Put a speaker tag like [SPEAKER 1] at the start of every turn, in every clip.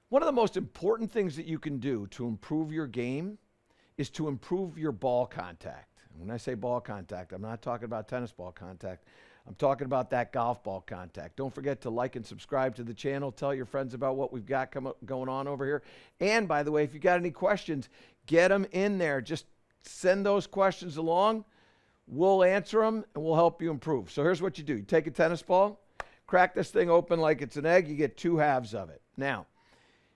[SPEAKER 1] One of the most important things that you can do to improve your game is to improve your ball contact. And when I say ball contact, I'm not talking about tennis ball contact. I'm talking about that golf ball contact. Don't forget to like and subscribe to the channel. Tell your friends about what we've got going on over here. And by the way, if you got any questions, get them in there. Just send those questions along. We'll answer them and we'll help you improve. So here's what you do. You take a tennis ball, crack this thing open like it's an egg. You get 2 halves of it. Now,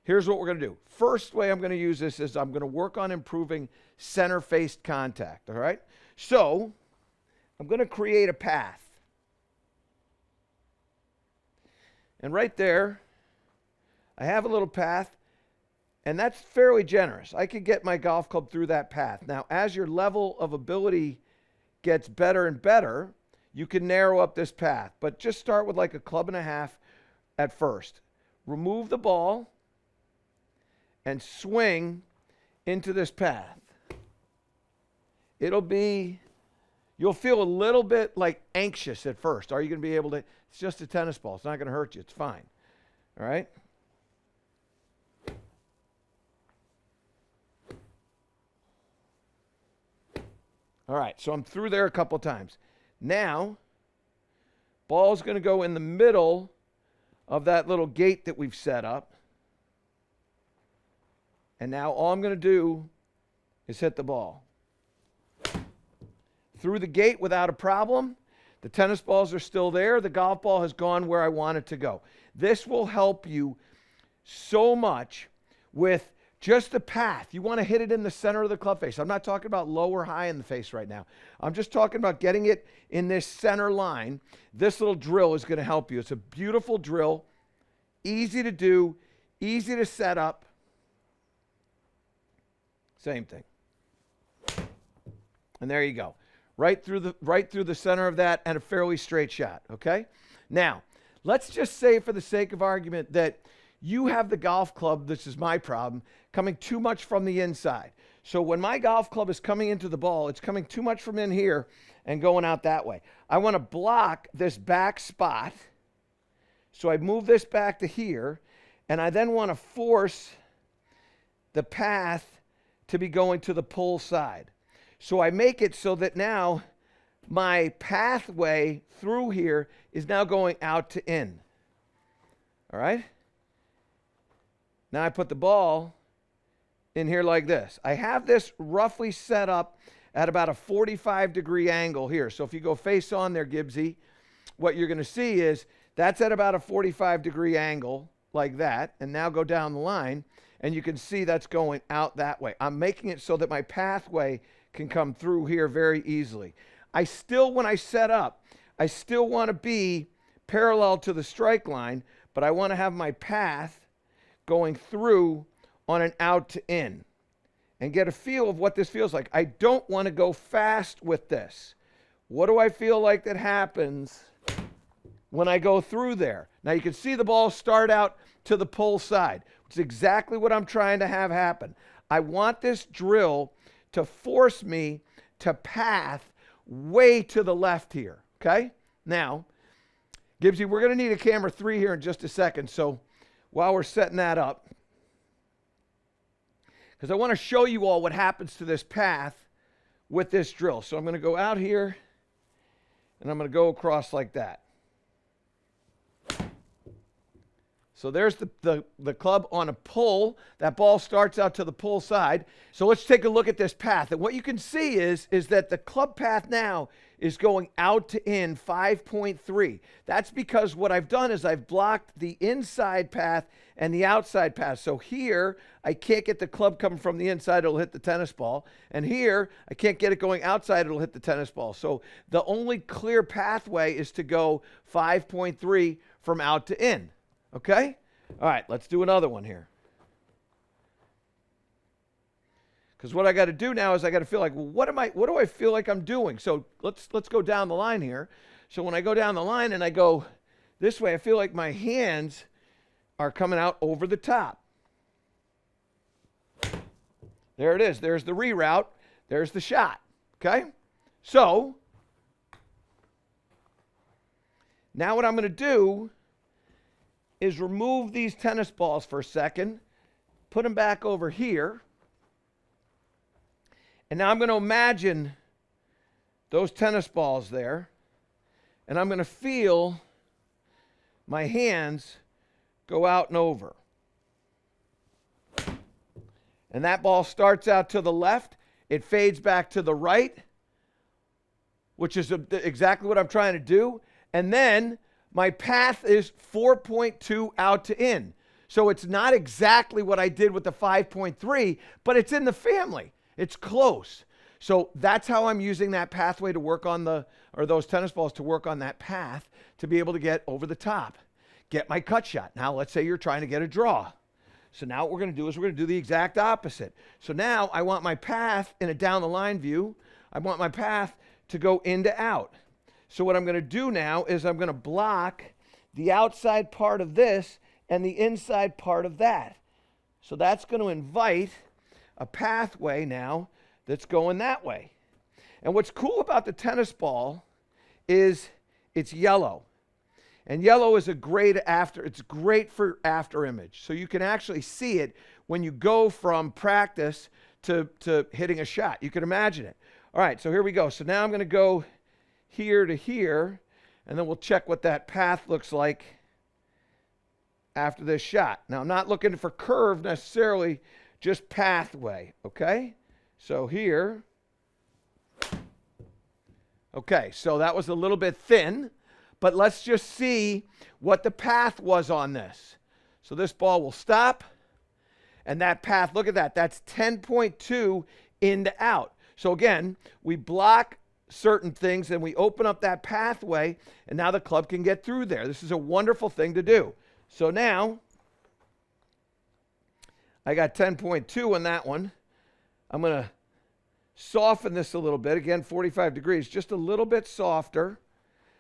[SPEAKER 1] here's what we're going to do. First way I'm going to use this is I'm going to work on improving center-faced contact, all right? So I'm going to create a path. And right there, I have a little path, and that's fairly generous. I could get my golf club through that path. Now, as your level of ability gets better and better, you can narrow up this path, but just start with like a 1.5 clubs at first. Remove the ball and swing into this path. You'll feel a little bit like anxious at first. Are you going to be able to? It's just a tennis ball. It's not going to hurt you. It's fine. All right? All right, so I'm through there a couple times. Now, ball's going to go in the middle of that little gate that we've set up. And now all I'm going to do is hit the ball. Through the gate without a problem. The tennis balls are still there. The golf ball has gone where I want it to go. This will help you so much with just the path. You want to hit it in the center of the club face. I'm not talking about low or high in the face right now. I'm just talking about getting it in this center line. This little drill is going to help you. It's a beautiful drill. Easy to do. Easy to set up. Same thing. And there you go. Right through the center of that, and a fairly straight shot, okay? Now, let's just say for the sake of argument that you have the golf club, this is my problem, coming too much from the inside. So when my golf club is coming into the ball, it's coming too much from in here and going out that way. I want to block this back spot. So I move this back to here, and I then want to force the path to be going to the pull side. So I make it so that now my pathway through here is now going out to in. All right? Now I put the ball in here like this. I have this roughly set up at about a 45-degree angle here. So if you go face on there, Gibbsy, what you're going to see is that's at about a 45-degree angle like that. And now go down the line, and you can see that's going out that way. I'm making it so that my pathway can come through here very easily. When I set up, I still want to be parallel to the strike line, but I want to have my path going through on an out to in and get a feel of what this feels like. I don't want to go fast with this. What do I feel like that happens when I go through there? Now you can see the ball start out to the pull side, which is exactly what I'm trying to have happen. I want this drill to force me to path way to the left here, okay? Now, Gibbsy, we're going to need a camera 3 here in just a second, so while we're setting that up, because I want to show you all what happens to this path with this drill. So I'm going to go out here, and I'm going to go across like that. So there's the club on a pull. That ball starts out to the pull side. So let's take a look at this path. And what you can see is that the club path now is going out to in 5.3. That's because what I've done is I've blocked the inside path and the outside path. So here, I can't get the club coming from the inside, it'll hit the tennis ball. And here, I can't get it going outside, it'll hit the tennis ball. So the only clear pathway is to go 5.3 from out to in. Okay? All right, let's do another one here. Because what I got to do now is I got to feel like, well, what do I feel like I'm doing? So let's go down the line here. So when I go down the line and I go this way, I feel like my hands are coming out over the top. There it is. There's the reroute. There's the shot. Okay? So now what I'm going to do is remove these tennis balls for a second, put them back over here, and now I'm going to imagine those tennis balls there, and I'm going to feel my hands go out and over. And that ball starts out to the left, it fades back to the right, which is exactly what I'm trying to do, and then my path is 4.2 out to in. So it's not exactly what I did with the 5.3, but it's in the family. It's close. So that's how I'm using that pathway to work on those tennis balls to work on that path to be able to get over the top, get my cut shot. Now let's say you're trying to get a draw. So now what we're going to do is we're going to do the exact opposite. So now I want my path in a down the line view. I want my path to go into out. So what I'm going to do now is I'm going to block the outside part of this and the inside part of that. So that's going to invite a pathway now that's going that way. And what's cool about the tennis ball is it's yellow. And yellow is it's great for after image. So you can actually see it when you go from practice to hitting a shot. You can imagine it. All right, so here we go. So now I'm going to go here to here, and then we'll check what that path looks like after this shot. Now, I'm not looking for curve necessarily, just pathway, okay? So here. Okay, so that was a little bit thin, but let's just see what the path was on this. So this ball will stop, and that path, look at that, that's 10.2 into out. So again, we block certain things and we open up that pathway, and now the club can get through there. This is a wonderful thing to do. So now I got 10.2 on that one. I'm going to soften this a little bit. Again, 45 degrees, just a little bit softer,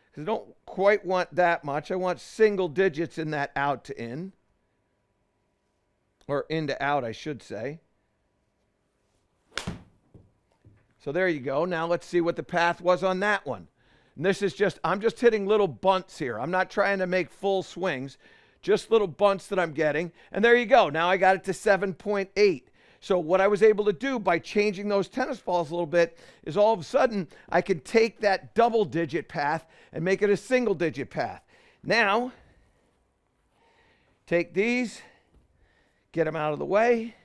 [SPEAKER 1] because I don't quite want that much. I want single digits in that out to in, or in to out, I should say. So there you go. Now let's see what the path was on that one. And this is I'm just hitting little bunts here. I'm not trying to make full swings, just little bunts that I'm getting. And there you go. Now I got it to 7.8. So what I was able to do by changing those tennis balls a little bit is all of a sudden I can take that double digit path and make it a single digit path. Now, take these, get them out of the way,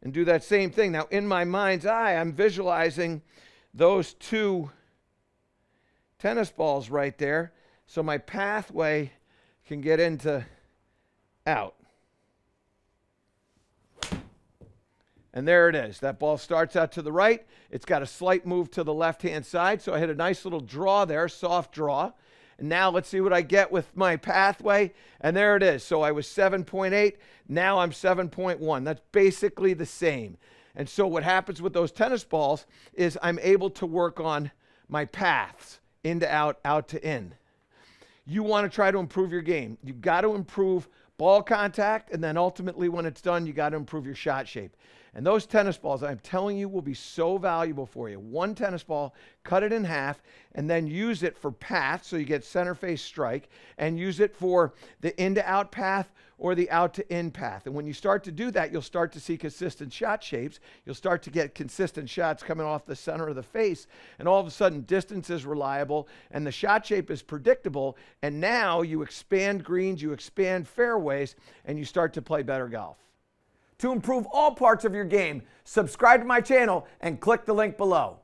[SPEAKER 1] and do that same thing. Now, in my mind's eye, I'm visualizing those two tennis balls right there, so my pathway can get into out. And there it is. That ball starts out to the right. It's got a slight move to the left-hand side, so I hit a nice little draw there, soft draw. And now let's see what I get with my pathway. And there it is. So I was 7.8. Now I'm 7.1. That's basically the same. And so what happens with those tennis balls is I'm able to work on my paths, in to out, out to in. You want to try to improve your game. You've got to improve ball contact, and then ultimately when it's done, you got to improve your shot shape. And those tennis balls, I'm telling you, will be so valuable for you. One tennis ball, cut it in half, and then use it for path, so you get center face strike, and use it for the in to out path or the out to in path. And when you start to do that, you'll start to see consistent shot shapes. You'll start to get consistent shots coming off the center of the face, and all of a sudden distance is reliable and the shot shape is predictable, and now you expand greens, you expand fairways, and you start to play better golf. To improve all parts of your game, subscribe to my channel and click the link below.